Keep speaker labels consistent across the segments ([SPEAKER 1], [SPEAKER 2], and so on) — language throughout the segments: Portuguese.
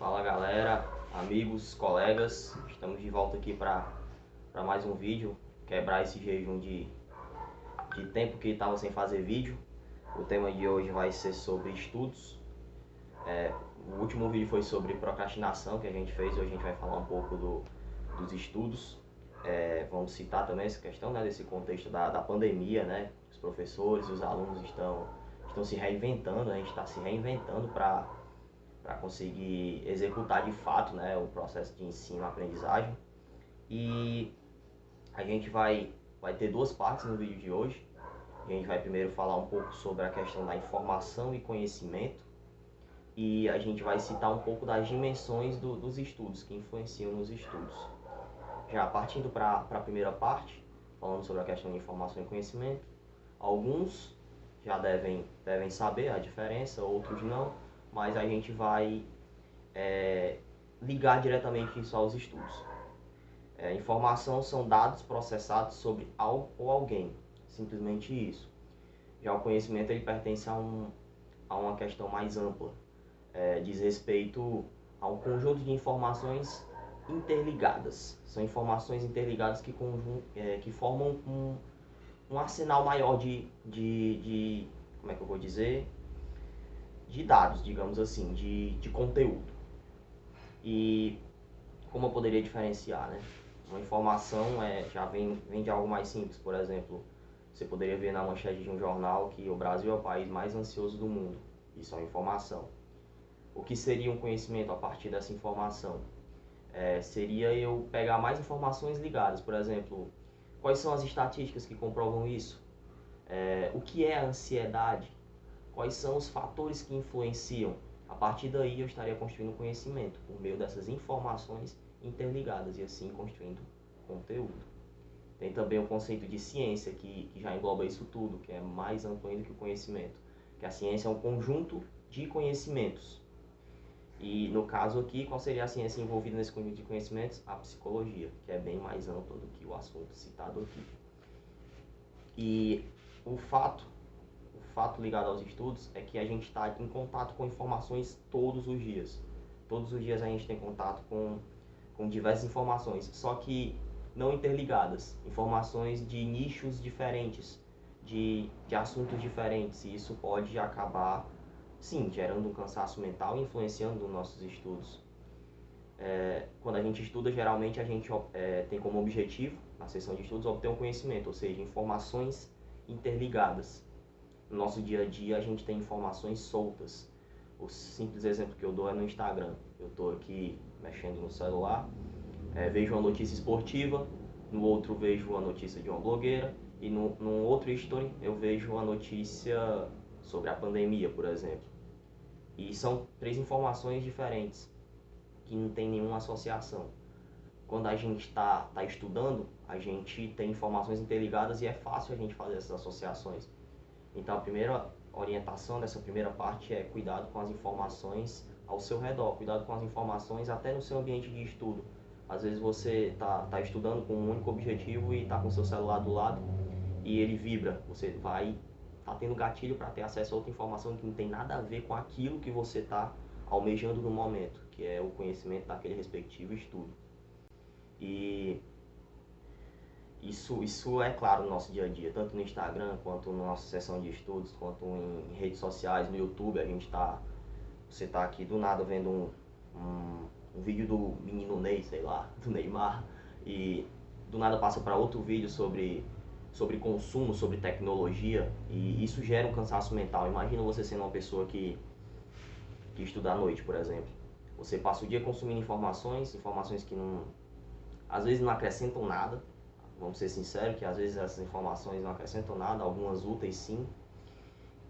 [SPEAKER 1] Fala galera, amigos, colegas, estamos de volta aqui para mais um vídeo, quebrar esse jejum de tempo que estava sem fazer vídeo. O tema de hoje vai ser sobre estudos. O último vídeo foi sobre procrastinação que a gente fez, hoje a gente vai falar um pouco dos estudos. Vamos citar também essa questão, né, desse contexto da pandemia, né? Os professores, os alunos estão se reinventando, a gente está se reinventando para conseguir executar de fato, né, o processo de ensino-aprendizagem. E a gente vai ter duas partes no vídeo de hoje. A gente vai primeiro falar um pouco sobre a questão da informação e conhecimento, e a gente vai citar um pouco das dimensões dos estudos, que influenciam nos estudos. Já partindo para a primeira parte, falando sobre a questão de informação e conhecimento, alguns já devem saber a diferença, outros não, mas a gente vai ligar diretamente isso aos estudos. Informação são dados processados sobre algo ou alguém, simplesmente isso. Já o conhecimento ele pertence a uma questão mais ampla, diz respeito a um conjunto de informações interligadas. São informações interligadas que formam um arsenal maior de como é que eu vou dizer, de dados, digamos assim, de conteúdo. E como eu poderia diferenciar, né? Uma informação já vem de algo mais simples. Por exemplo, você poderia ver na manchete de um jornal que o Brasil é o país mais ansioso do mundo. Isso é uma informação. O que seria um conhecimento a partir dessa informação? Seria eu pegar mais informações ligadas. Por exemplo, quais são as estatísticas que comprovam isso? O que é a ansiedade? Quais são os fatores que influenciam? A partir daí eu estaria construindo conhecimento por meio dessas informações interligadas e assim construindo conteúdo. Tem também o conceito de ciência que já engloba isso tudo, que é mais amplo ainda que o conhecimento, que a ciência é um conjunto de conhecimentos. E no caso aqui, qual seria a ciência envolvida nesse conjunto de conhecimentos? A psicologia, que é bem mais ampla do que o assunto citado aqui. E o fato ligado aos estudos é que a gente está em contato com informações todos os dias. Todos os dias a gente tem contato com diversas informações, só que não interligadas. Informações de nichos diferentes, de assuntos diferentes. E isso pode acabar, sim, gerando um cansaço mental e influenciando os nossos estudos. Quando a gente estuda, geralmente a gente tem como objetivo, na sessão de estudos, obter um conhecimento, ou seja, informações interligadas. No nosso dia a dia a gente tem informações soltas. O simples exemplo que eu dou é no Instagram. Eu estou aqui mexendo no celular, vejo uma notícia esportiva, no outro vejo uma notícia de uma blogueira, e num outro story eu vejo uma notícia sobre a pandemia, por exemplo. E são três informações diferentes, que não tem nenhuma associação. Quando a gente está estudando, a gente tem informações interligadas e é fácil a gente fazer essas associações. Então a primeira orientação dessa primeira parte é cuidado com as informações ao seu redor, cuidado com as informações até no seu ambiente de estudo. Às vezes você está estudando com um único objetivo e está com o seu celular do lado e ele vibra. Você vai tendo gatilho para ter acesso a outra informação que não tem nada a ver com aquilo que você está almejando no momento, que é o conhecimento daquele respectivo estudo. E isso é claro no nosso dia a dia, tanto no Instagram, quanto na nossa sessão de estudos, quanto em redes sociais, no YouTube. Você está aqui do nada vendo um vídeo do menino Ney, sei lá, do Neymar, e do nada passa para outro vídeo sobre consumo, sobre tecnologia, e isso gera um cansaço mental. Imagina você sendo uma pessoa que estuda à noite, por exemplo. Você passa o dia consumindo informações que às vezes não acrescentam nada. Vamos ser sinceros que às vezes essas informações não acrescentam nada, algumas úteis sim.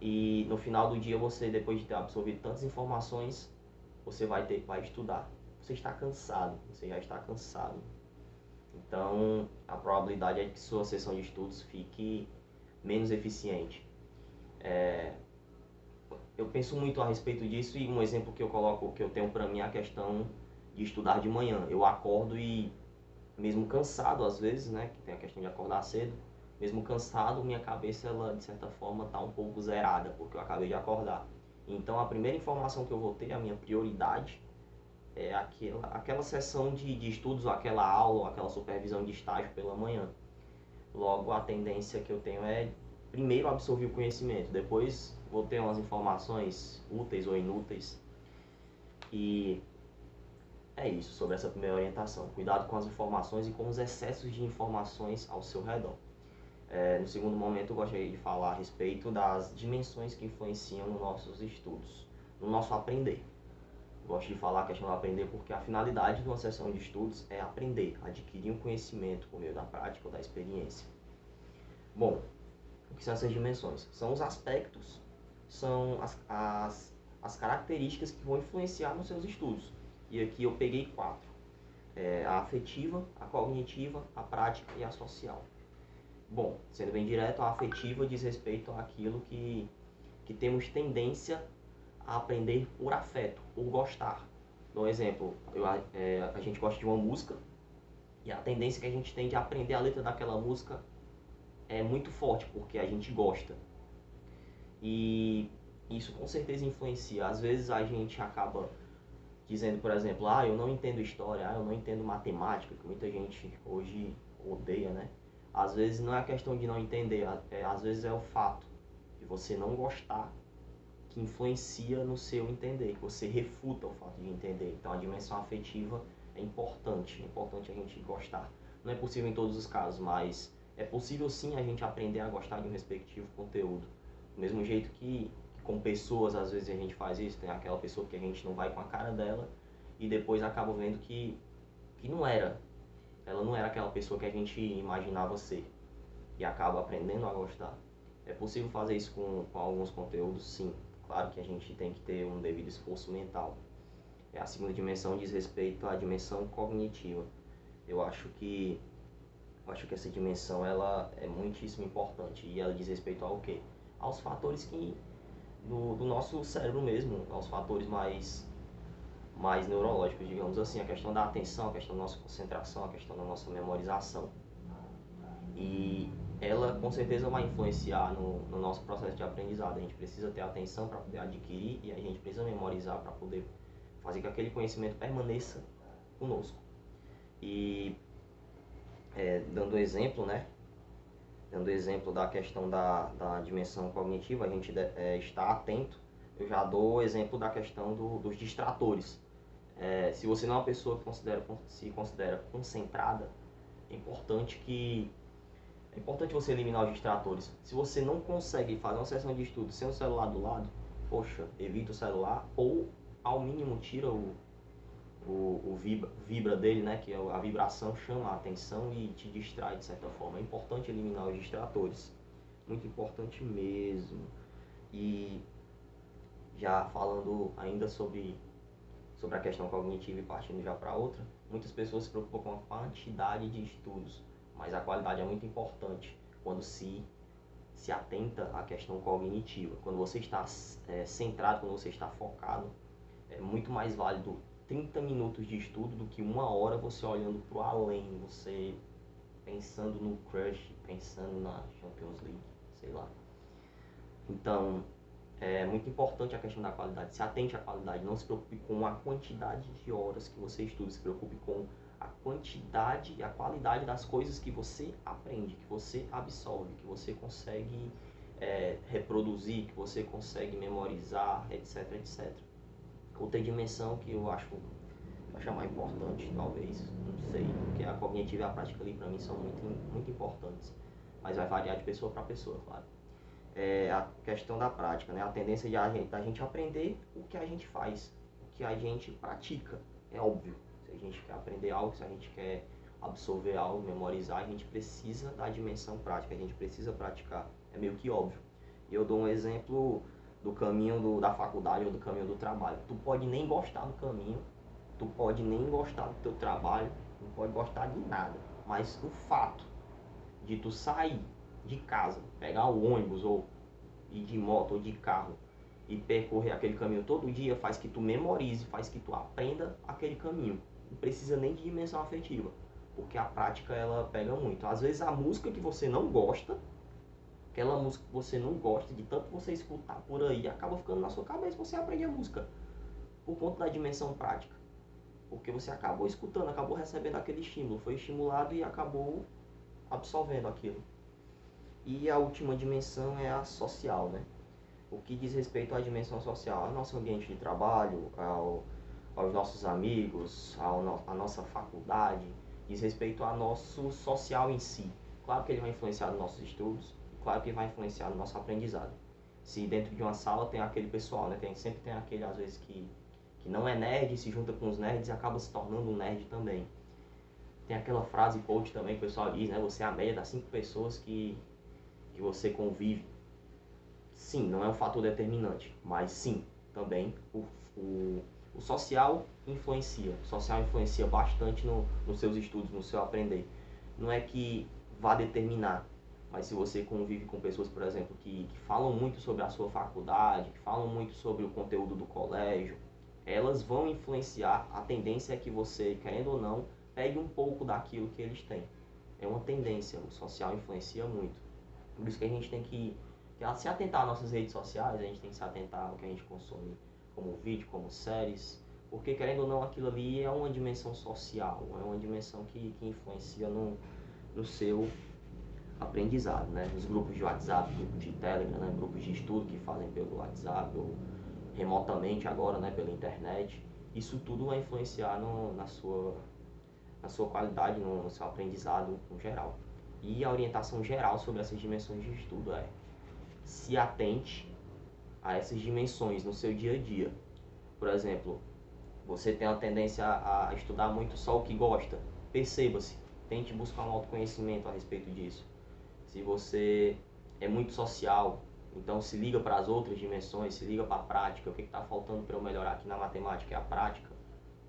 [SPEAKER 1] E no final do dia você, depois de ter absorvido tantas informações, você vai estudar. Você está cansado, você já está cansado. Então a probabilidade é que sua sessão de estudos fique menos eficiente. Eu penso muito a respeito disso, e um exemplo que eu coloco, que eu tenho para mim, é a questão de estudar de manhã. Eu acordo e, mesmo cansado às vezes, né, que tem a questão de acordar cedo, mesmo cansado, minha cabeça, ela de certa forma está um pouco zerada, porque eu acabei de acordar. Então a primeira informação que eu vou ter, a minha prioridade, é aquela sessão de estudos, ou aquela aula, ou aquela supervisão de estágio pela manhã. Logo, a tendência que eu tenho é primeiro absorver o conhecimento, depois vou ter umas informações úteis ou inúteis. E é isso sobre essa primeira orientação. Cuidado com as informações e com os excessos de informações ao seu redor. No segundo momento, eu gostaria de falar a respeito das dimensões que influenciam nos nossos estudos, no nosso aprender. Gosto de falar a questão do aprender porque a finalidade de uma sessão de estudos é aprender, adquirir um conhecimento por meio da prática ou da experiência. Bom, o que são essas dimensões? São os aspectos, são as características que vão influenciar nos seus estudos. E aqui eu peguei 4. A afetiva, a cognitiva, a prática e a social. Bom, sendo bem direto, a afetiva diz respeito àquilo que temos tendência a aprender por afeto, por gostar. Dou um exemplo, a gente gosta de uma música e a tendência que a gente tem de aprender a letra daquela música é muito forte, porque a gente gosta. E isso com certeza influencia. Às vezes a gente acaba dizendo, por exemplo, eu não entendo história, eu não entendo matemática, que muita gente hoje odeia, né? Às vezes não é a questão de não entender, às vezes é o fato de você não gostar que influencia no seu entender, que você refuta o fato de entender. Então a dimensão afetiva é importante a gente gostar. Não é possível em todos os casos, mas é possível sim a gente aprender a gostar de um respectivo conteúdo. Do mesmo jeito que com pessoas, às vezes a gente faz isso, tem aquela pessoa que a gente não vai com a cara dela e depois acaba vendo que ela não era aquela pessoa que a gente imaginava ser e acaba aprendendo a gostar. É possível fazer isso com alguns conteúdos? Sim. Claro que a gente tem que ter um devido esforço mental. A segunda dimensão diz respeito à dimensão cognitiva. Eu acho que essa dimensão ela é muitíssimo importante e ela diz respeito ao quê? Aos fatores do nosso cérebro mesmo, aos fatores mais neurológicos, digamos assim, a questão da atenção, a questão da nossa concentração, a questão da nossa memorização. E ela com certeza vai influenciar no nosso processo de aprendizado. A gente precisa ter atenção para poder adquirir e a gente precisa memorizar para poder fazer que aquele conhecimento permaneça conosco. E dando exemplo, né? Dando exemplo da questão da dimensão cognitiva, a gente está atento. Eu já dou o exemplo da questão dos distratores. Se você não é uma pessoa que se considera concentrada, é importante você eliminar os distratores. Se você não consegue fazer uma sessão de estudo sem o celular do lado, poxa, evita o celular ou ao mínimo tira o vibra dele, né, que a vibração chama a atenção e te distrai de certa forma. É importante eliminar os distratores, muito importante mesmo. E já falando ainda sobre a questão cognitiva e partindo já para outra, muitas pessoas se preocupam com a quantidade de estudos, mas a qualidade é muito importante quando se atenta à questão cognitiva. Quando você está centrado, quando você está focado, é muito mais válido 30 minutos de estudo do que 1 hora você olhando para o além, você pensando no crush, pensando na Champions League, sei lá. Então, é muito importante a questão da qualidade. Se atente à qualidade, não se preocupe com a quantidade de horas que você estuda, se preocupe com a quantidade e a qualidade das coisas que você aprende, que você absorve, que você consegue reproduzir, que você consegue memorizar, etc, etc. Outra dimensão que eu acho mais importante, talvez, não sei, porque a cognitiva e a prática ali para mim são muito importantes, mas vai variar de pessoa para pessoa, claro. A questão da prática, né? A tendência da gente aprender o que a gente faz, o que a gente pratica, é óbvio. Se a gente quer aprender algo, se a gente quer absorver algo, memorizar, a gente precisa da dimensão prática, a gente precisa praticar, é meio que óbvio. E eu dou um exemplo do caminho da faculdade ou do caminho do trabalho. Tu pode nem gostar do caminho, tu pode nem gostar do teu trabalho, não pode gostar de nada, mas o fato de tu sair de casa, pegar o ônibus ou ir de moto ou de carro e percorrer aquele caminho todo dia faz que tu memorize, faz que tu aprenda aquele caminho. Não precisa nem de dimensão afetiva, porque a prática ela pega muito. Às vezes a música que você não gosta, aquela música que você não gosta, de tanto você escutar por aí, acaba ficando na sua cabeça, você aprende a música por conta da dimensão prática. porque você acabou escutando, acabou recebendo aquele estímulo, foi estimulado e acabou absorvendo aquilo. E a última dimensão é a social, né? O que diz respeito à dimensão social, ao nosso ambiente de trabalho, aos nossos amigos, à nossa faculdade, diz respeito ao nosso social em si. Claro que ele vai influenciar nos nossos estudos, claro que ele vai influenciar no nosso aprendizado. Se dentro de uma sala tem aquele pessoal, né? Sempre tem aquele, às vezes, que não é nerd, se junta com os nerds e acaba se tornando um nerd também. Tem aquela frase coach também que o pessoal diz, né? Você é a média das 5 pessoas que você convive. Sim, não é um fator determinante, mas sim, também o social influencia. O social influencia bastante nos seus estudos, no seu aprender. Não é que vá determinar, mas se você convive com pessoas, por exemplo, que falam muito sobre a sua faculdade, que falam muito sobre o conteúdo do colégio, elas vão influenciar. A tendência é que você, querendo ou não, pegue um pouco daquilo que eles têm. É uma tendência, o social influencia muito. Por isso que a gente tem que se atentar às nossas redes sociais, a gente tem que se atentar ao que a gente consome como vídeo, como séries, porque querendo ou não aquilo ali é uma dimensão social, é uma dimensão que influencia no seu aprendizado, né? Nos grupos de WhatsApp, grupos de Telegram, né? Grupos de estudo que fazem pelo WhatsApp ou remotamente agora, né? Pela internet, isso tudo vai influenciar na sua qualidade, no seu aprendizado no geral. E a orientação geral sobre essas dimensões de estudo é: se atente a essas dimensões no seu dia a dia. Por exemplo, você tem a tendência a estudar muito só o que gosta. Perceba-se, tente buscar um autoconhecimento a respeito disso. Se você é muito social, então se liga para as outras dimensões, se liga para a prática. O que está faltando para eu melhorar aqui na matemática é a prática.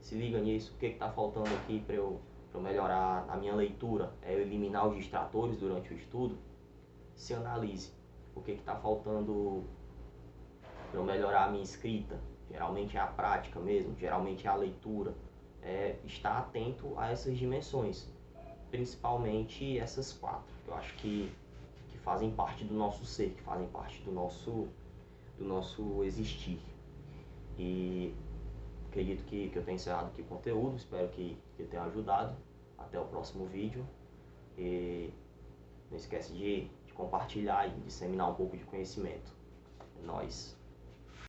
[SPEAKER 1] Se liga nisso. O que está faltando aqui para eu melhorar a minha leitura é eu eliminar os distratores durante o estudo. Se analise. O que está faltando para eu melhorar a minha escrita? Geralmente é a prática mesmo, geralmente é a leitura. Estar atento a essas dimensões, principalmente essas 4, que eu acho que fazem parte do nosso ser, que fazem parte do nosso existir. E acredito que eu tenha encerrado aqui o conteúdo, espero que eu tenha ajudado. Até o próximo vídeo. E não esquece de compartilhar e disseminar um pouco de conhecimento. É nóis!